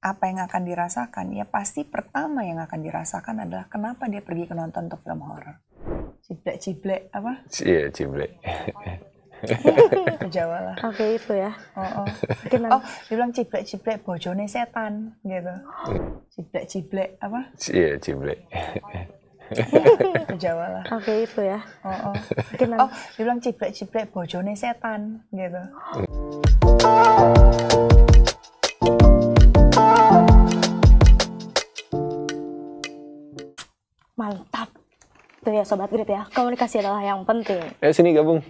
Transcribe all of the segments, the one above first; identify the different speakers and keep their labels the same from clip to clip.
Speaker 1: apa yang akan dirasakan? Ya pasti pertama yang akan dirasakan adalah kenapa dia pergi ke nonton untuk film horor. Ciblek-ciblek apa?
Speaker 2: Iya, ciblek.
Speaker 1: Jawa lah.
Speaker 3: Oke, itu ya.
Speaker 1: Oh, dia bilang ciblek-ciblek bojone setan gitu. Ciblek-ciblek apa?
Speaker 2: Iya, ciblek.
Speaker 1: Jawa lah.
Speaker 3: Oke, itu ya.
Speaker 1: Dia bilang ciblek-ciblek bojone setan gitu.
Speaker 3: Mantap. Tuh ya Sobat Grit ya, komunikasi adalah yang penting.
Speaker 2: Sini gabung.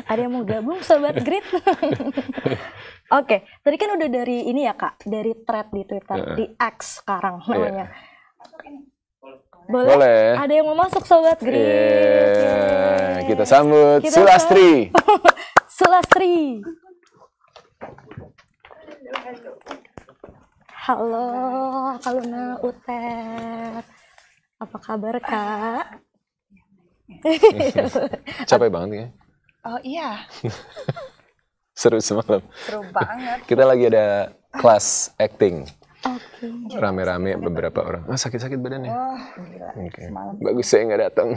Speaker 3: Ada yang mau gabung Sobat Grit? Oke, tadi kan udah dari ini ya Kak, dari thread di Twitter, di X sekarang namanya. Boleh? Ada yang mau masuk Sobat Grit?
Speaker 2: Kita sambut Sulastri.
Speaker 3: Sulastri. Halo, Kak Luna Utet. Apa kabar Kak?
Speaker 2: Capek banget ya?
Speaker 1: Oh iya.
Speaker 2: Seru semalam.
Speaker 1: Seru banget.
Speaker 2: Kita lagi ada kelas acting.
Speaker 3: Oke.
Speaker 2: Rame-rame beberapa orang. Sakit-sakit badannya.
Speaker 1: Wah, gila.
Speaker 2: Okay. Bagus saya nggak datang.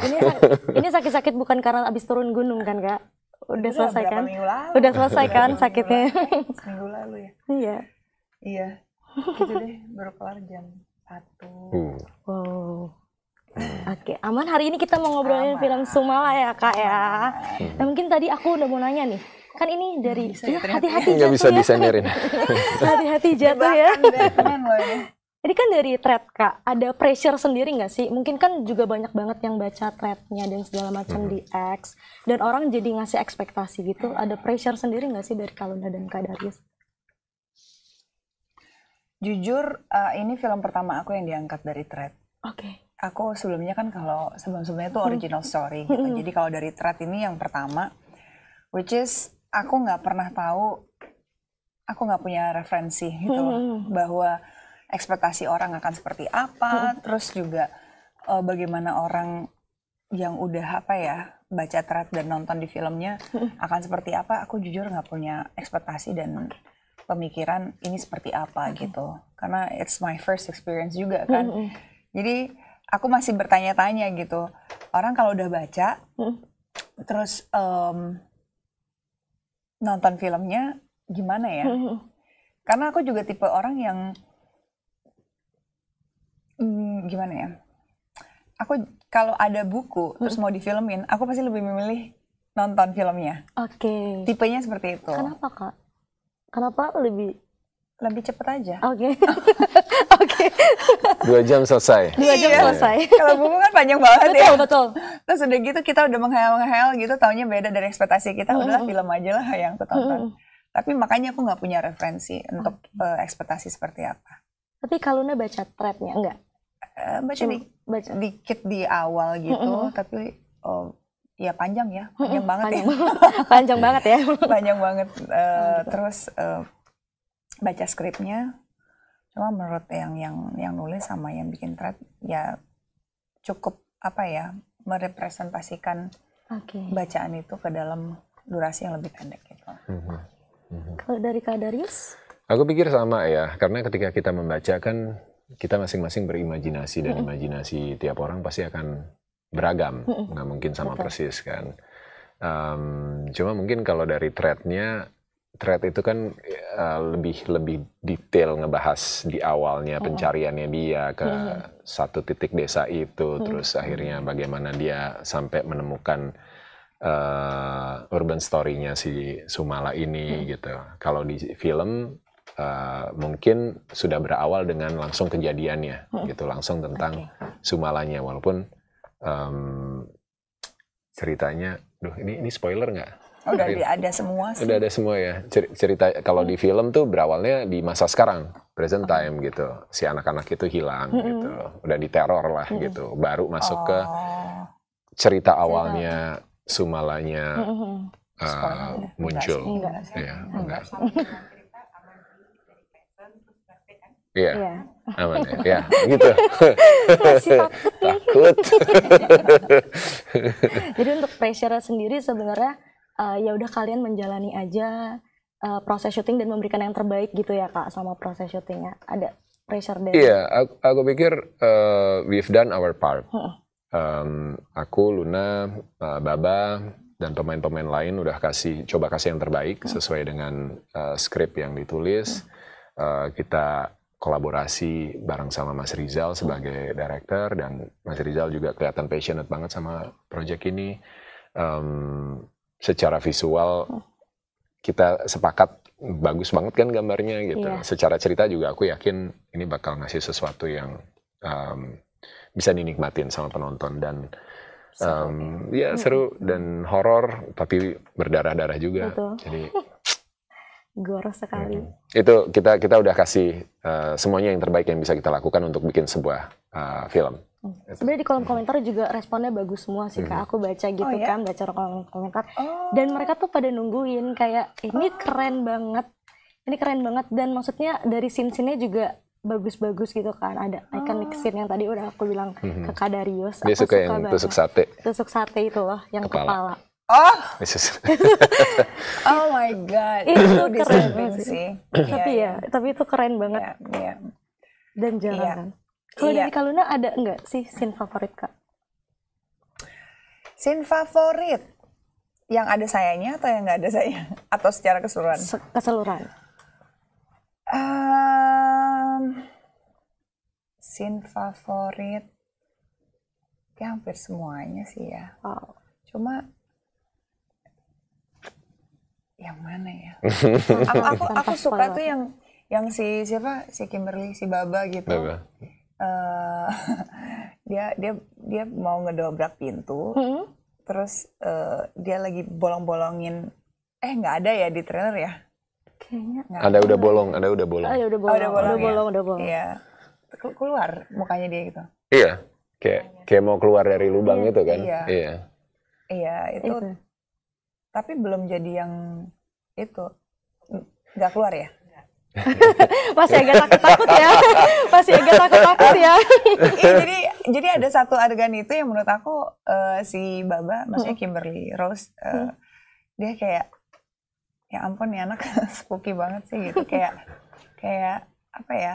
Speaker 3: Ini sakit-sakit bukan karena abis turun gunung kan Kak? Udah selesai kan?
Speaker 1: Lalu.
Speaker 3: Udah selesai kan sakitnya?
Speaker 1: Seminggu lalu ya?
Speaker 3: Iya.
Speaker 1: Iya. Gitu deh, baru kelar jam 1.
Speaker 3: Wow. Oke, aman. Hari ini kita mau ngobrolin film Sumala ya Kak ya. Nah, mungkin tadi aku udah mau nanya nih. Kan ini dari hati-hati jatuh
Speaker 2: nggak bisa
Speaker 3: ya.
Speaker 2: disenderin.
Speaker 3: Hati-hati jatuh ya.
Speaker 1: Batman loh ini.
Speaker 3: Ini kan dari thread Kak, ada pressure sendiri nggak sih? Mungkin kan juga banyak banget yang baca threadnya dan segala macam di X. Dan orang jadi ngasih ekspektasi gitu. Ada pressure sendiri nggak sih dari Kak Luna dan Kak Darius?
Speaker 1: Jujur, ini film pertama aku yang diangkat dari thread.
Speaker 3: Oke.
Speaker 1: Aku sebelumnya kan kalau sebelumnya itu original story gitu. Jadi kalau dari thread ini yang pertama, which is aku nggak pernah tahu, aku nggak punya referensi gitu bahwa ekspektasi orang akan seperti apa, terus juga bagaimana orang yang udah baca thread dan nonton di filmnya akan seperti apa. Aku jujur nggak punya ekspektasi dan pemikiran ini seperti apa gitu, karena it's my first experience juga kan. Jadi aku masih bertanya-tanya gitu, orang kalau udah baca terus nonton filmnya gimana ya? Karena aku juga tipe orang yang gimana ya? Aku kalau ada buku terus mau difilmin, aku pasti lebih memilih nonton filmnya.
Speaker 3: Oke.
Speaker 1: Tipenya seperti itu.
Speaker 3: Kenapa Kak? Kenapa lebih
Speaker 1: cepet aja?
Speaker 3: Oke.
Speaker 2: 2 jam selesai.
Speaker 3: 2 jam selesai.
Speaker 1: Kalau buku kan panjang banget ya.
Speaker 3: Betul.
Speaker 1: Terus udah gitu kita udah menghayal gitu, taunya beda dari ekspektasi kita, udahlah film aja lah yang aku tonton. Tapi makanya aku nggak punya referensi untuk ekspektasi seperti apa.
Speaker 3: Tapi kalau Luna baca threadnya enggak?
Speaker 1: Baca dikit di awal gitu, tapi ya panjang banget ya.
Speaker 3: Panjang banget ya.
Speaker 1: Panjang banget. Terus baca skripnya, cuma menurut yang nulis sama yang bikin thread ya cukup merepresentasikan bacaan itu ke dalam durasi yang lebih pendek gitu.
Speaker 3: Kalau dari Kak Darius?
Speaker 2: Aku pikir sama ya, karena ketika kita membaca kan kita masing-masing berimajinasi dan imajinasi tiap orang pasti akan beragam, nggak mungkin sama persis kan. Cuma mungkin kalau dari thread itu kan lebih detail ngebahas di awalnya pencariannya dia ke satu titik desa itu, terus akhirnya bagaimana dia sampai menemukan urban story-nya si Sumala ini gitu. Kalau di film mungkin sudah berawal dengan langsung kejadiannya gitu, langsung tentang Sumalanya, walaupun ceritanya, ini spoiler nggak?
Speaker 1: Udah ada semua sih.
Speaker 2: Udah ada semua ya. Cerita kalau di film tuh berawalnya di masa sekarang, present time gitu. Si anak-anak itu hilang gitu. Udah diteror lah gitu. Baru masuk ke cerita awalnya Sumalanya muncul. Enggak. Iya. Aman ya. Gitu.
Speaker 3: Masih
Speaker 2: takut.
Speaker 3: Jadi untuk pressure sendiri sebenarnya ya udah kalian menjalani aja, proses syuting dan memberikan yang terbaik gitu ya Kak sama proses syutingnya. Ada pressure dari?
Speaker 2: Iya, aku pikir we've done our part. Aku, Luna, Baba, dan pemain-pemain lain udah coba kasih yang terbaik sesuai dengan skrip yang ditulis. Kita kolaborasi bareng sama Mas Rizal sebagai director, dan Mas Rizal juga kelihatan passionate banget sama project ini. Secara visual kita sepakat bagus banget kan gambarnya gitu.
Speaker 3: Iya.
Speaker 2: Secara cerita juga aku yakin ini bakal ngasih sesuatu yang bisa dinikmatin sama penonton, dan ya seru dan horor tapi berdarah-darah juga.
Speaker 3: Betul.
Speaker 2: Jadi
Speaker 3: Gore sekali.
Speaker 2: itu kita udah kasih semuanya yang terbaik yang bisa kita lakukan untuk bikin sebuah film.
Speaker 3: Sebenarnya di kolom komentar juga responnya bagus semua sih Kak. Aku baca gitu kan, baca kolom komentar. Dan mereka tuh pada nungguin kayak ini keren banget. Ini keren banget, dan maksudnya dari scene-nya juga bagus-bagus gitu kan. Ada iconic scene yang tadi udah aku bilang ke Kak Darius.
Speaker 2: Dia suka yang
Speaker 3: banget.
Speaker 2: tusuk sate.
Speaker 3: Tusuk sate itu loh, yang kepala.
Speaker 1: Oh
Speaker 2: Oh
Speaker 1: my god,
Speaker 3: Itu keren
Speaker 1: disturbing
Speaker 3: banget
Speaker 1: sih.
Speaker 3: Tapi itu keren banget.
Speaker 1: Iya.
Speaker 3: Dan jarang
Speaker 1: Iya.
Speaker 3: kan. Kalau
Speaker 1: Iya.
Speaker 3: dari Kak Luna ada nggak sih scene favorit Kak?
Speaker 1: Scene favorit yang ada sayanya atau yang nggak ada saya? Atau secara keseluruhan?
Speaker 3: Keseluruhan.
Speaker 1: Scene favorit ya hampir semuanya sih ya.
Speaker 3: Wow.
Speaker 1: Cuma yang mana ya? aku
Speaker 3: Tanpa
Speaker 1: suka
Speaker 3: spoiler.
Speaker 1: tuh yang si siapa, si Kimberly, si Baba gitu.
Speaker 2: Baba.
Speaker 1: Dia mau ngedobrak pintu, terus dia lagi bolong-bolongin, nggak ada ya di trailer ya?
Speaker 3: Kayaknya.
Speaker 1: Nggak
Speaker 2: Ada udah bolong.
Speaker 3: Ah, ya udah bolong.
Speaker 1: udah bolong,
Speaker 3: Udah bolong.
Speaker 1: Iya, keluar mukanya dia gitu.
Speaker 2: Iya, kayak mau keluar dari lubang itu kan.
Speaker 1: Iya. Iya, itu.
Speaker 3: Itu.
Speaker 1: Tapi belum jadi yang itu. Nggak keluar ya?
Speaker 3: Masih agak takut-takut ya. Masih agak takut-takut ya.
Speaker 1: Iya, jadi ada satu adegan itu yang menurut aku si Baba, maksudnya Kimberly Rose, dia kayak, ya ampun nih anak spooky banget sih gitu. Kayak apa ya?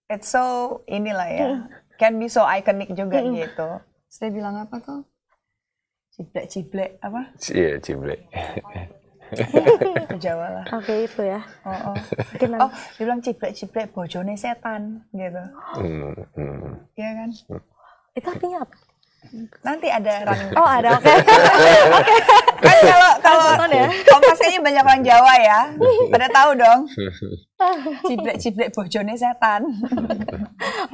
Speaker 1: It's so inilah ya. Can be so iconic juga gitu. Terus dia bilang apa tuh? Ciblek apa?
Speaker 2: Iya, ciblek.
Speaker 1: Jawa lah.
Speaker 3: Oke, itu ya.
Speaker 1: Oh.
Speaker 3: Mungkin
Speaker 1: Oh, dia bilang ciblek bojone setan gitu. Iya kan?
Speaker 3: itu artinya apa?
Speaker 1: Nanti ada running.
Speaker 3: Oh, ada. Oke.
Speaker 1: Kan kalau
Speaker 3: Nonton ya.
Speaker 1: Kompas kayaknya banyak orang Jawa ya. Pada tahu dong. Ciblek bojone setan.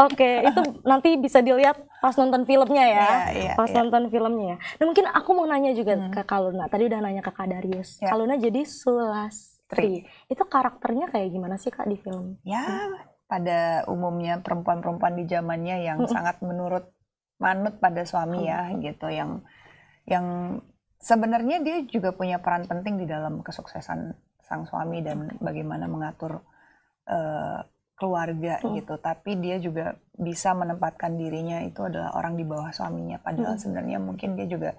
Speaker 3: Oke, itu nanti bisa dilihat pas nonton filmnya ya.
Speaker 1: Iya,
Speaker 3: Pas
Speaker 1: iya.
Speaker 3: nonton filmnya. Nah, mungkin aku mau nanya juga ke Kak Luna. Tadi udah nanya ke Kak Darius.
Speaker 1: Iya.
Speaker 3: Kak Luna jadi Sulastri. Itu karakternya kayak gimana sih Kak di film?
Speaker 1: Ya, pada umumnya perempuan-perempuan di zamannya yang sangat manut pada suami ya gitu, yang sebenarnya dia juga punya peran penting di dalam kesuksesan sang suami dan bagaimana mengatur keluarga gitu. Tapi dia juga bisa menempatkan dirinya itu adalah orang di bawah suaminya, padahal sebenarnya mungkin dia juga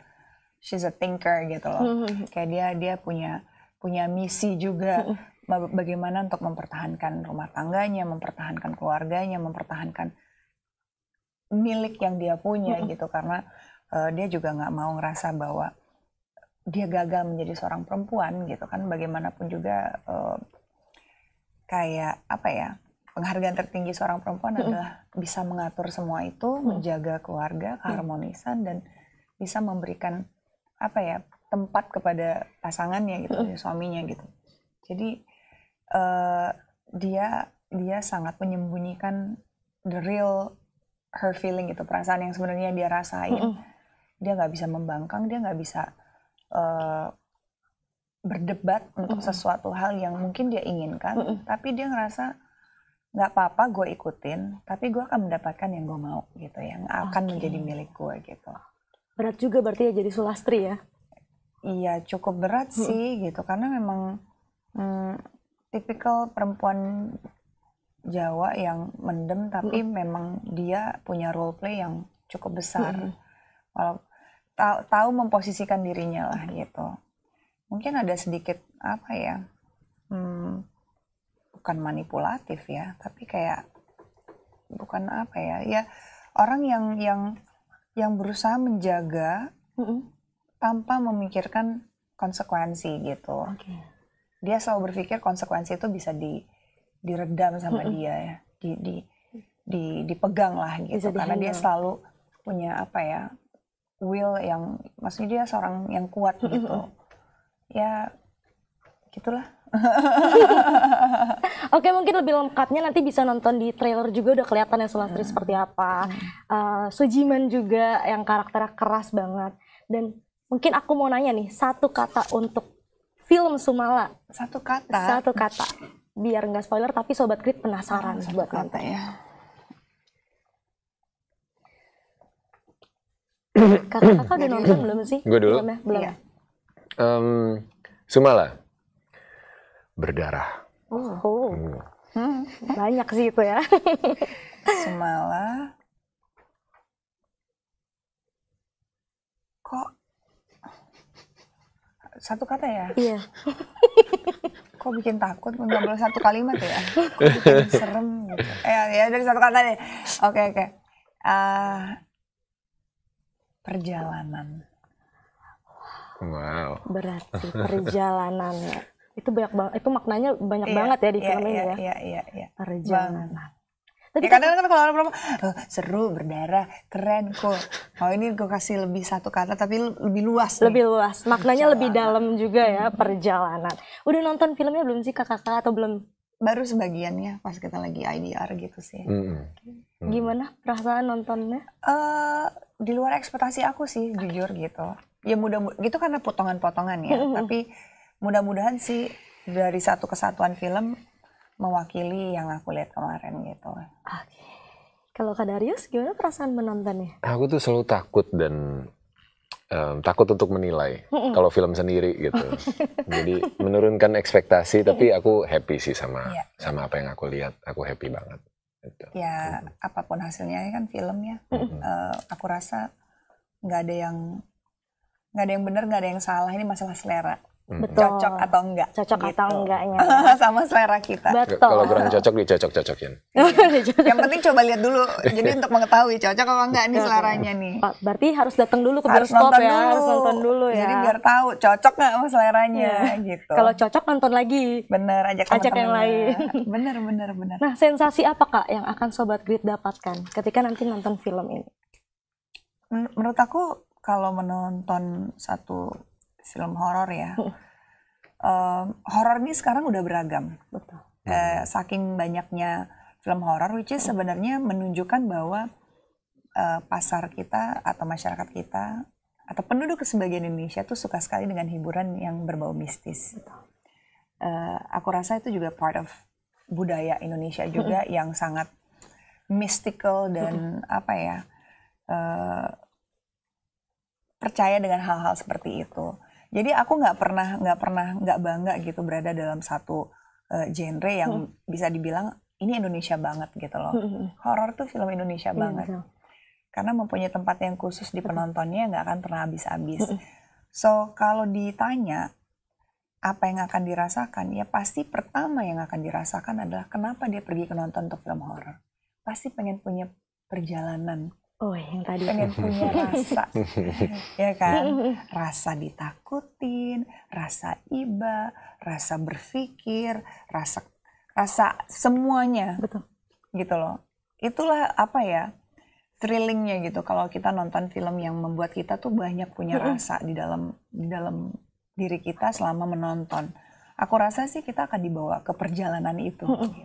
Speaker 1: she's a thinker gitu loh. Kayak dia punya misi juga, bagaimana untuk mempertahankan rumah tangganya, mempertahankan keluarganya, mempertahankan milik yang dia punya gitu, karena dia juga nggak mau ngerasa bahwa dia gagal menjadi seorang perempuan gitu kan. Bagaimanapun juga kayak apa ya, penghargaan tertinggi seorang perempuan adalah bisa mengatur semua itu, menjaga keluarga, keharmonisan, dan bisa memberikan apa ya, tempat kepada pasangannya gitu, suaminya gitu. Jadi dia sangat menyembunyikan the real her feeling gitu, perasaan yang sebenarnya dia rasain. Dia nggak bisa membangkang, dia nggak bisa berdebat untuk sesuatu hal yang mungkin dia inginkan, tapi dia ngerasa nggak apa-apa gue ikutin, tapi gue akan mendapatkan yang gue mau gitu, yang akan menjadi milik gue gitu.
Speaker 3: Berat juga berarti ya jadi Sulastri ya?
Speaker 1: Iya, cukup berat sih gitu, karena memang tipikal perempuan Jawa yang mendem, tapi memang dia punya role play yang cukup besar. Walau tahu memposisikan dirinya lah gitu. Mungkin ada sedikit apa ya, bukan manipulatif ya, tapi kayak bukan apa ya, ya orang yang berusaha menjaga tanpa memikirkan konsekuensi gitu. Dia selalu berpikir konsekuensi itu bisa diredam sama dia ya, dipegang lah gitu, karena dia selalu punya apa ya, will yang, maksudnya dia seorang yang kuat gitu. Ya gitulah.
Speaker 3: Oke, mungkin lebih lengkapnya nanti bisa nonton di trailer juga, udah kelihatan ya Sulastri seperti apa. Sujiman juga yang karakternya keras banget. Dan mungkin aku mau nanya nih, satu kata untuk film Sumala.
Speaker 1: Satu kata?
Speaker 3: Satu kata. Biar nggak spoiler, tapi Sobat Grit penasaran buat nonton.
Speaker 1: Ya.
Speaker 3: Kakak udah nonton belum sih?
Speaker 2: Gue dulu?
Speaker 3: Filmnya? Belum.
Speaker 1: Iya.
Speaker 2: Sumala. Berdarah.
Speaker 3: Banyak sih itu ya.
Speaker 1: Sumala. Kok satu kata ya?
Speaker 3: Iya.
Speaker 1: Kok bikin takut? Nggak boleh satu kalimat ya? Kok bikin serem gitu. Ya dari satu kata deh. Oke. Perjalanan.
Speaker 2: Wow.
Speaker 3: Berarti perjalanannya. Itu banyak banget, itu maknanya banyak banget ya di film ini ya.
Speaker 1: Iya.
Speaker 3: Perjalanan.
Speaker 1: Ya kadang-kadang kalau orang seru, berdarah, keren kok. Oh ini gue kasih lebih satu kata tapi lebih luas.
Speaker 3: Lebih luas, maknanya lebih dalam juga ya, perjalanan. Udah nonton filmnya belum sih kakak-kakak atau belum?
Speaker 1: Baru sebagiannya pas kita lagi IDR gitu sih.
Speaker 3: Gimana perasaan nontonnya?
Speaker 1: Di luar ekspektasi aku sih, jujur gitu. Ya mudah-mudahan, gitu karena potongan-potongan ya. Tapi mudah-mudahan sih dari satu kesatuan film mewakili yang aku lihat kemarin gitu.
Speaker 3: Oke. Kalau Kak Darius, gimana perasaan menontonnya?
Speaker 2: Aku tuh selalu takut dan takut untuk menilai kalau film sendiri gitu. Jadi menurunkan ekspektasi, tapi aku happy sih sama apa yang aku lihat. Aku happy banget. Gitu.
Speaker 1: Ya apapun hasilnya kan film ya. Aku rasa nggak ada yang benar, nggak ada yang salah. Ini masalah selera.
Speaker 3: Betul.
Speaker 1: Cocok atau enggak?
Speaker 3: Cocok
Speaker 1: gitu.
Speaker 3: atau enggaknya?
Speaker 1: Sama selera kita.
Speaker 3: Betul.
Speaker 2: Kalau kurang cocok dicocok-cocokin.
Speaker 1: Yang penting coba lihat dulu. Jadi untuk mengetahui cocok atau enggak nih seleranya nih.
Speaker 3: Berarti harus datang dulu ke
Speaker 1: Harus
Speaker 3: bioskop
Speaker 1: nonton
Speaker 3: ya.
Speaker 1: dulu.
Speaker 3: Harus nonton dulu ya.
Speaker 1: Jadi biar tahu cocok nggak sama seleranya gitu.
Speaker 3: Kalau cocok nonton lagi.
Speaker 1: Bener, ajak
Speaker 3: yang lain.
Speaker 1: Bener.
Speaker 3: Nah, sensasi apa Kak yang akan Sobat Grit dapatkan ketika nanti nonton film ini?
Speaker 1: Menurut aku kalau menonton satu film horor ya, horor ini sekarang udah beragam.
Speaker 3: Betul.
Speaker 1: Saking banyaknya film horor, which is sebenarnya menunjukkan bahwa pasar kita atau masyarakat kita atau penduduk sebagian Indonesia tuh suka sekali dengan hiburan yang berbau mistis. Aku rasa itu juga part of budaya Indonesia juga yang sangat mystical dan apa ya, percaya dengan hal-hal seperti itu. Jadi aku nggak bangga gitu berada dalam satu genre yang bisa dibilang ini Indonesia banget gitu loh. Horor tuh film Indonesia banget. Karena mempunyai tempat yang khusus di penontonnya nggak akan pernah habis-habis. So kalau ditanya apa yang akan dirasakan, ya pasti pertama yang akan dirasakan adalah kenapa dia pergi ke nonton untuk film horor. Pasti pengen punya perjalanan.
Speaker 3: Oh, yang tadi.
Speaker 1: Pengen punya rasa, ya kan? Rasa ditakutin, rasa iba, rasa berpikir, rasa semuanya.
Speaker 3: Betul.
Speaker 1: Gitu loh. Itulah apa ya, thrillingnya gitu. Kalau kita nonton film yang membuat kita tuh banyak punya rasa di dalam diri kita selama menonton. Aku rasa sih kita akan dibawa ke perjalanan itu. Gitu.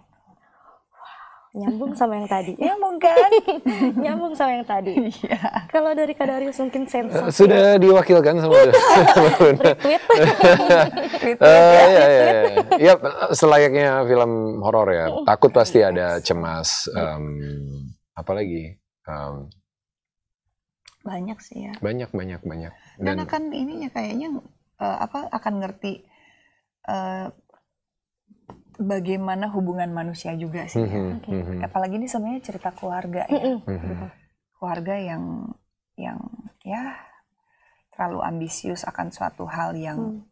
Speaker 3: Nyambung sama yang tadi.
Speaker 1: Nyambung kan?
Speaker 3: Nyambung sama yang tadi.
Speaker 1: Iya.
Speaker 3: Kalau dari Kak Darius mungkin sensasi.
Speaker 2: Sudah diwakilkan sama
Speaker 3: Retweet.
Speaker 2: Ya, selayaknya film horor ya. Takut pasti ada, cemas, apalagi
Speaker 1: banyak sih ya.
Speaker 2: Banyak.
Speaker 1: Dan akan ininya kayaknya akan ngerti bagaimana hubungan manusia juga sih. Apalagi ini sebenarnya cerita keluarga ya. Keluarga yang ya terlalu ambisius akan suatu hal yang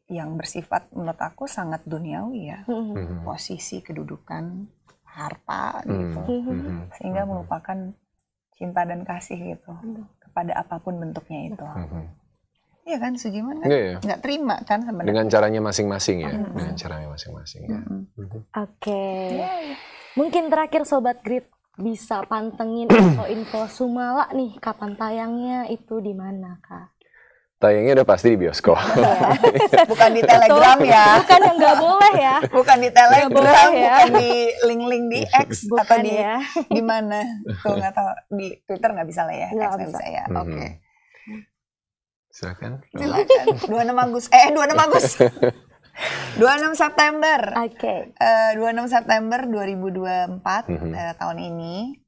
Speaker 1: yang bersifat menurut aku sangat duniawi ya, posisi, kedudukan, harta gitu, sehingga melupakan cinta dan kasih gitu kepada apapun bentuknya itu. Iya kan, Sujiman kan nggak terima kan sebenarnya.
Speaker 2: Dengan caranya masing-masing ya, dengan caranya masing-masing ya.
Speaker 3: Oke. Mungkin terakhir Sobat Grit bisa pantengin info-info Sumala nih, kapan tayangnya, itu di mana Kak?
Speaker 2: Tayangnya udah pasti di bioskop.
Speaker 1: Bukan di Telegram ya.
Speaker 3: Bukan yang nggak boleh ya.
Speaker 1: Bukan di Telegram,
Speaker 3: boleh ya.
Speaker 1: bukan di link-link di X
Speaker 3: Bukan
Speaker 1: atau di
Speaker 3: ya.
Speaker 1: di mana? Tuh nggak tahu, di Twitter nggak bisa lah ya.
Speaker 3: Nggak
Speaker 1: X nggak
Speaker 3: bisa.
Speaker 1: bisa ya. Oke.
Speaker 2: Silakan.
Speaker 1: 26 Agustus. 26 September.
Speaker 3: Oke.
Speaker 1: 26 September 2024 tahun ini,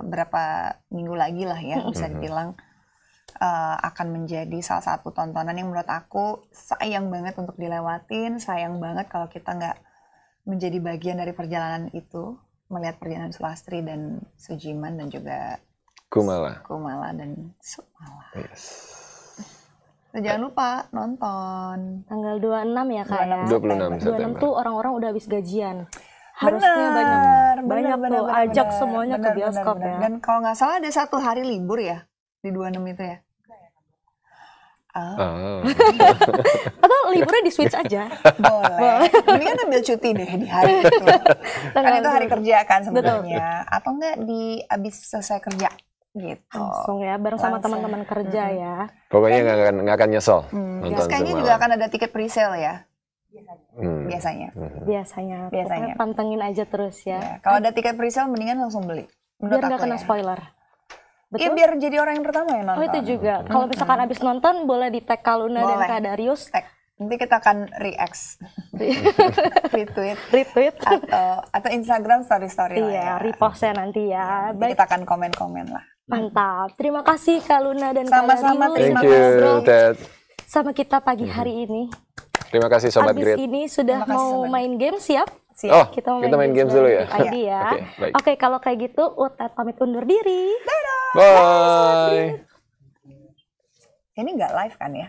Speaker 1: berapa minggu lagi lah ya, bisa dibilang akan menjadi salah satu tontonan yang menurut aku sayang banget untuk dilewatin, sayang banget kalau kita nggak menjadi bagian dari perjalanan itu, melihat perjalanan Sulastri dan Sujiman dan juga Kumala dan Sumala.
Speaker 2: Yes.
Speaker 1: Jangan lupa nonton
Speaker 3: Tanggal 26 ya Kak ya.
Speaker 2: 26 September.
Speaker 3: 26 tuh orang-orang udah habis gajian. Harusnya banyak tuh ajak semuanya ke bioskop ya.
Speaker 1: Dan kalau nggak salah ada 1 hari libur ya di 26 itu ya.
Speaker 3: Atau liburnya di switch aja.
Speaker 1: Boleh. Mendingan ambil cuti deh di hari itu. Kan itu hari kerja kan sebenarnya. Atau enggak di abis selesai kerja gitu.
Speaker 3: Langsung ya, bareng sama teman-teman kerja ya.
Speaker 2: Pokoknya nggak akan nyesel nonton
Speaker 1: Kayaknya
Speaker 2: Sumala.
Speaker 1: juga akan ada tiket pre-sale ya. Biasanya.
Speaker 3: Pokoknya pantengin aja terus ya.
Speaker 1: Ya, kalau ada tiket pre-sale mendingan langsung beli.
Speaker 3: Biar
Speaker 1: Menurut
Speaker 3: nggak
Speaker 1: aku
Speaker 3: kena
Speaker 1: ya.
Speaker 3: spoiler.
Speaker 1: Iya,
Speaker 3: Betul?
Speaker 1: biar jadi orang yang pertama yang nonton.
Speaker 3: Oh itu juga. Kalau misalkan abis nonton boleh di tag Kaluna dan
Speaker 1: Boleh.
Speaker 3: Kak Darius.
Speaker 1: Nanti kita akan react, retweet, atau Instagram story lah
Speaker 3: Iya,
Speaker 1: ya.
Speaker 3: repostnya nanti ya.
Speaker 1: Nanti
Speaker 3: Baik,
Speaker 1: kita akan komen-komen lah.
Speaker 3: mantap. Terima kasih Kak Luna dan
Speaker 1: Sama-sama,
Speaker 3: Kak Darius.
Speaker 1: terima
Speaker 2: Thank you,
Speaker 3: Ngobrol
Speaker 2: Ted.
Speaker 3: sama kita pagi hari ini.
Speaker 2: Terima kasih Sobat
Speaker 3: Abis
Speaker 2: Grit.
Speaker 3: ini sudah
Speaker 1: Terima kasih,
Speaker 3: mau
Speaker 1: Sobat.
Speaker 3: main game, siap?
Speaker 1: Siap.
Speaker 2: Oh,
Speaker 3: Kita
Speaker 2: main games dulu ya.
Speaker 3: ID ya.
Speaker 2: Oke, baik.
Speaker 3: Oke, kalau kayak gitu Utet pamit undur diri.
Speaker 2: Bye.
Speaker 1: Ini nggak live kan ya?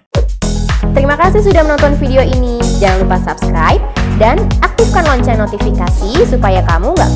Speaker 4: Terima kasih sudah menonton video ini. Jangan lupa subscribe dan aktifkan lonceng notifikasi supaya kamu nggak